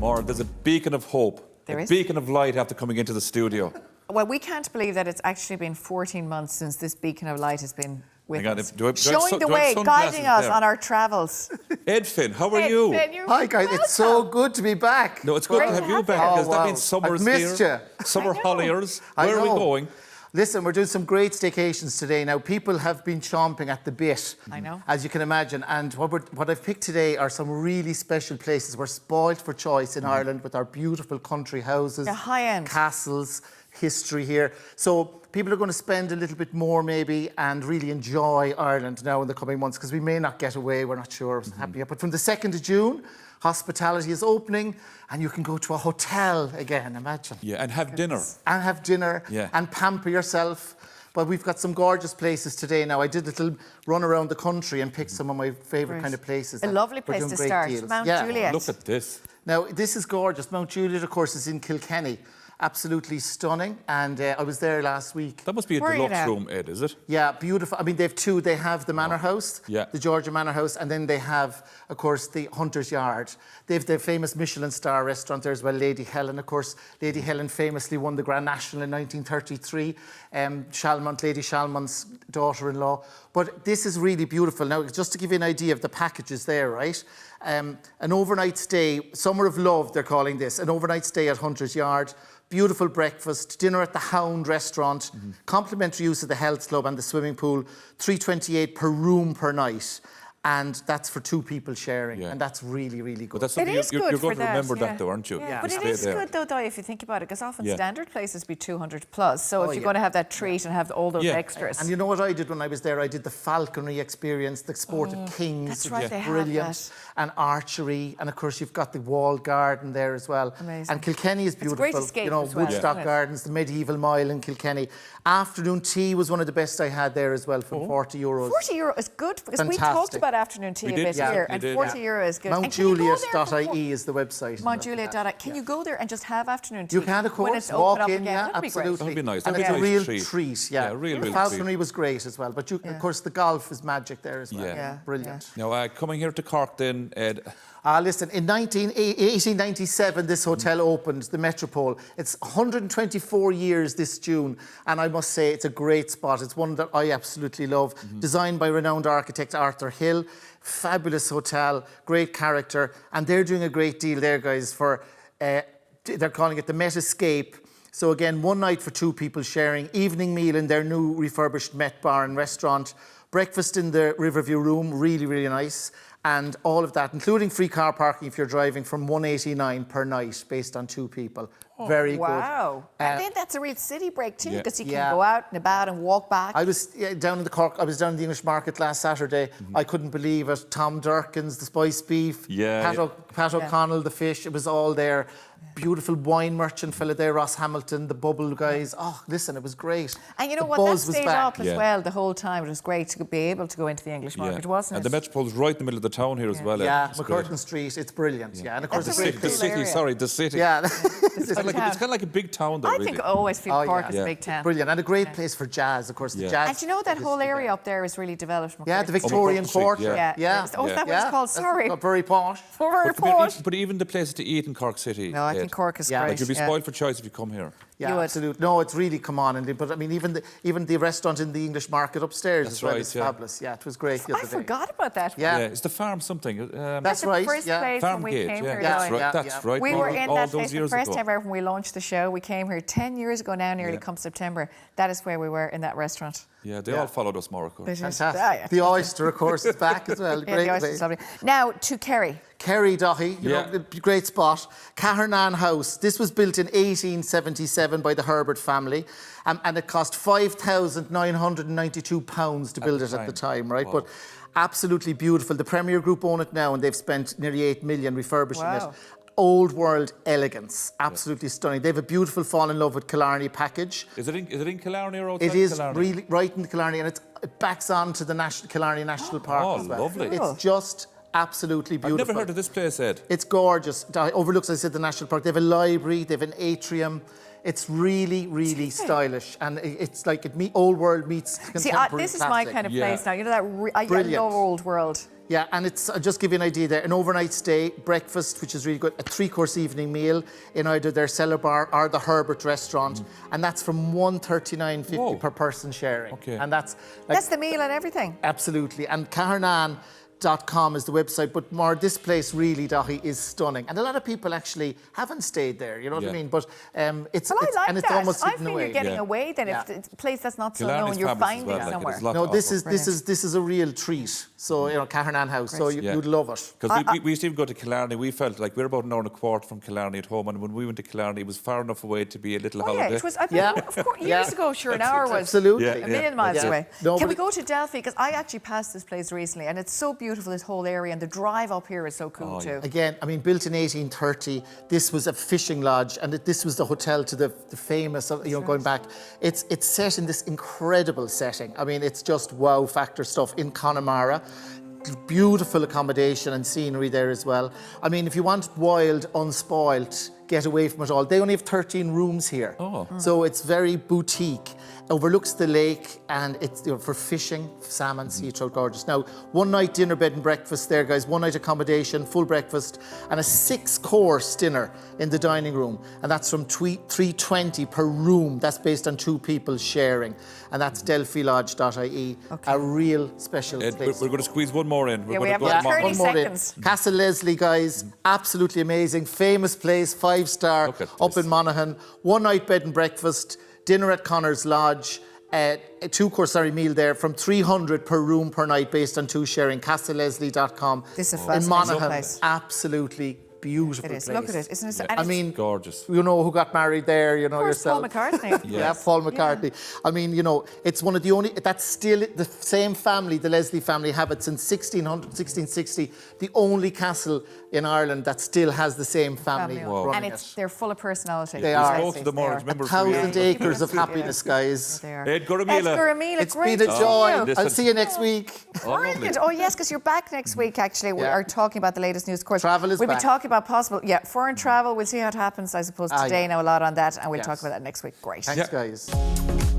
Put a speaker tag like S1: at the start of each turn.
S1: Maura, there's a beacon of hope.
S2: There is.
S1: Beacon of light after coming into the studio.
S2: Well, we can't believe that it's actually been 14 months since this beacon of light has been with us. Showing the way, guiding us on our travels.
S1: Ed Finn, how are you?
S3: Hi guys, it's so good to be back.
S1: No, it's good to have you back. Because that means summer is
S3: missed
S1: here.
S3: you.
S1: Summer holidays. Where are we going?
S3: Listen, we're doing some great staycations today. Now, people have been chomping at the bit,
S2: I know,
S3: as you can imagine. And what I've picked today are some really special places. We're spoiled for choice in Ireland with our beautiful country houses,
S2: high-end
S3: castles, history here. So people are going to spend a little bit more maybe and really enjoy Ireland now in the coming months, because we may not get away. We're not sure what's happening yet. But from the 2nd of June, hospitality is opening and you can go to a hotel again, imagine.
S1: Yeah, and have dinner.
S3: And have dinner and pamper yourself. But we've got some gorgeous places today now. I did a little run around the country and picked some of my favourite kind of places.
S2: A lovely place to start, Mount Juliet.
S1: Look at this.
S3: Now, this is gorgeous. Mount Juliet, of course, is in Kilkenny. Absolutely stunning, and I was there last week.
S1: That must be a deluxe room, Ed, is it?
S3: Yeah, beautiful. I mean, they have two. They have the Manor House, the Georgia Manor House, and then they have, of course, the Hunter's Yard. They have the famous Michelin star restaurant there as well, Lady Helen. Of course, Lady Helen famously won the Grand National in 1933. Lady Shalmon's daughter-in-law. But this is really beautiful. Now, just to give you an idea of the packages there, right? An overnight stay, Summer of Love, they're calling this, an overnight stay at Hunter's Yard. Beautiful breakfast, dinner at the Hound restaurant, complimentary use of the health club and the swimming pool, $328 per room per night. And that's for 2 people sharing, and that's really, really good.
S1: But that's something you're going to remember that, though, aren't you?
S2: Yeah. But it is good, though, if you think about it, because often standard places be 200 plus. So if you're going to have that treat and have all those extras.
S3: And you know what I did when I was there? I did the falconry experience, the sport of kings.
S2: That's right, they
S3: brilliant.
S2: have that.
S3: And archery, and of course you've got the walled garden there as well.
S2: Amazing.
S3: And Kilkenny is beautiful.
S2: It's a great escape as well,
S3: Woodstock Gardens, the medieval mile in Kilkenny. Afternoon tea was one of the best I had there as well for €40.
S2: €40 is good, because we talked about afternoon tea a bit here, and €40 is good.
S3: MountJuliet.ie is the website.
S2: MountJuliet.ie. Can you go there and just have afternoon tea?
S3: You can, of course.
S2: When it's
S3: walk in,
S2: absolutely.
S1: That'd be nice.
S3: And it's a real treat,
S1: real
S3: falconry was great as well. But of course, the golf is magic there as well.
S1: Yeah.
S3: Brilliant.
S1: Now, coming here to Cork then, Ed.
S3: Listen, in 1897, this hotel opened, the Metropole. It's 124 years this June, and I must say it's a great spot. It's one that I absolutely love. Designed by renowned architect Arthur Hill. Fabulous hotel, great character, and they're doing a great deal there, guys, for, they're calling it the Met Escape. So again, 1 night for 2 people sharing, evening meal in their new refurbished Met Bar and restaurant, breakfast in the Riverview Room, really, really nice. And all of that, including free car parking if you're driving, from $189 per night based on 2 people. Very good.
S2: Wow. And then that's a real city break too, because you can go out and about and walk back.
S3: I was down in the Cork, I was down in the English market last Saturday. I couldn't believe it. Tom Durkin's, the spiced beef, Pat O'Connell, the fish, it was all there. Beautiful wine merchant fella there, Ross Hamilton, the bubble guys. Oh, listen, it was great.
S2: And you know what, that stayed up as well the whole time. It was great to be able to go into the English market, wasn't it?
S1: And the Metropole's right in the middle of the town here as well.
S3: Yeah, McCurtain Street, it's brilliant. Yeah, and of course
S1: the city.
S3: Yeah.
S1: It's kind of like a big town though,
S2: I think I always feel Cork is a big town.
S3: Brilliant, and a great place for jazz, of course. The jazz.
S2: And you know that whole area up there is really developed.
S3: Yeah, the Victorian Quarter.
S2: Yeah. Oh, is that what it's called? Sorry.
S3: Very posh.
S2: Very posh.
S1: But even the places to eat in Cork City.
S2: No, I think Cork is great.
S1: Like you'll be spoiled for choice if you come here.
S3: Yeah, absolutely. No, it's really come on. But I mean, even the restaurant in the English market upstairs as well is fabulous. Yeah, it was great the other day.
S2: I forgot about that.
S3: Yeah,
S1: it's the farm something.
S3: That's right.
S2: The first place when we came here.
S1: That's right.
S2: We were in that place the first time ever when we launched the show. We came here 10 years ago now, nearly come September. That is where we were, in that restaurant.
S1: Yeah, they all followed us, Maura.
S3: Fantastic. The oyster, of course, is back as well.
S2: Great place. Now to Kerry.
S3: Kerry, Daithí, you know, great spot. Cahernan House. This was built in 1877 by the Herbert family, and it cost £5,992 to build it at the time, right? Wow. But absolutely beautiful. The Premier Group own it now, and they've spent nearly $8 million refurbishing it. Old world elegance, absolutely stunning. They have a beautiful fall in love with Killarney package.
S1: Is it in Killarney or outside
S3: Killarney? It is
S1: Killarney?
S3: right in Killarney, and it backs on to the Killarney National Park as well.
S1: Lovely.
S3: It's just absolutely beautiful.
S1: I've never heard of this place, Ed.
S3: It's gorgeous. It overlooks, as I said, the National Park. They have a library, they have an atrium. It's really, really stylish, and it's like old world meets contemporary.
S2: This is my
S3: classic.
S2: kind of place now. You know that I love old world.
S3: Yeah, and it's, I'll just give you an idea there, an overnight stay, breakfast, which is really good, a 3-course evening meal in either their cellar bar or the Herbert restaurant, and that's from $139.50 per person sharing.
S1: Okay.
S3: And that's
S2: the meal and everything.
S3: Absolutely. And Carnan.com is the website, but this place really, Dahi, is stunning. And a lot of people actually haven't stayed there, you know what I mean? But it's almost
S2: I
S3: hidden
S2: feel
S3: away.
S2: you're getting away then if it's a place that's not so
S1: Killarney's
S2: known, you're
S1: fabulous as
S2: finding
S1: well,
S2: it
S1: like,
S2: somewhere.
S1: there's a lot
S3: No,
S1: to
S3: this
S1: offer.
S3: is a real treat. So, you know, Carnan House, so you'd love it.
S1: Because we used to even go to Killarney. We felt like we were about an hour and a quarter from Killarney at home, and when we went to Killarney, it was far enough away to be a little holiday.
S2: Yeah, it was. I mean, of course, years ago, sure, an hour was
S3: Absolutely.
S2: a million miles away.
S3: No,
S2: Can we go to Delphi? Because I actually passed this place recently, and it's so beautiful, this whole area, and the drive up here is so cool too.
S3: Again, I mean, built in 1830, this was a fishing lodge, and this was the hotel to the famous, going back. It's set in this incredible setting. I mean, it's just wow factor stuff in Connemara. Beautiful accommodation and scenery there as well. I mean, if you want wild, unspoilt, get away from it all, they only have 13 rooms here. So it's very boutique. Overlooks the lake, and it's for fishing, salmon, sea trout, gorgeous. Now, 1 night dinner, bed and breakfast there, guys. 1 night accommodation, full breakfast, and a 6-course dinner in the dining room, and that's from $320 per room. That's based on 2 people sharing, and that's delphilodge.ie. A real special place.
S1: We're going to squeeze one more in.
S2: We have 30 seconds.
S3: Castle Leslie, guys, absolutely amazing, famous place, 5-star, up in Monaghan. 1 night bed and breakfast. Dinner at Connor's Lodge, a 2-course meal there from $300 per room per night based on 2 sharing. CastleLeslie.com.
S2: This is a
S3: in
S2: fascinating
S3: Monaghan,
S2: place.
S3: Absolutely beautiful
S2: It is.
S3: place.
S2: Look at it, isn't it?
S3: I mean,
S1: gorgeous.
S3: You know who got married there, you know,
S2: Of course,
S3: yourself.
S2: Paul McCartney.
S3: Yeah, Paul McCartney. I mean, you know, it's one of the only, that's still the same family, the Leslie family have it since 1660, the only castle in Ireland that still has the same family running
S2: And they're full of personality.
S3: They are.
S1: Both of them are. Remember,
S3: 1,000 acres of happiness, guys.
S1: Ed Goramila.
S3: It's
S2: great
S3: been a
S2: to
S3: joy.
S2: see you.
S3: I'll see you next week.
S2: Brilliant. Oh, yes, because you're back next week, actually. We are talking about the latest news, of course.
S3: Travel is
S2: We'll
S3: back.
S2: be talking about possible, foreign travel. We'll see how it happens, I suppose, today. Now, a lot on that, and we'll talk about that next week. Great.
S3: Thanks, guys.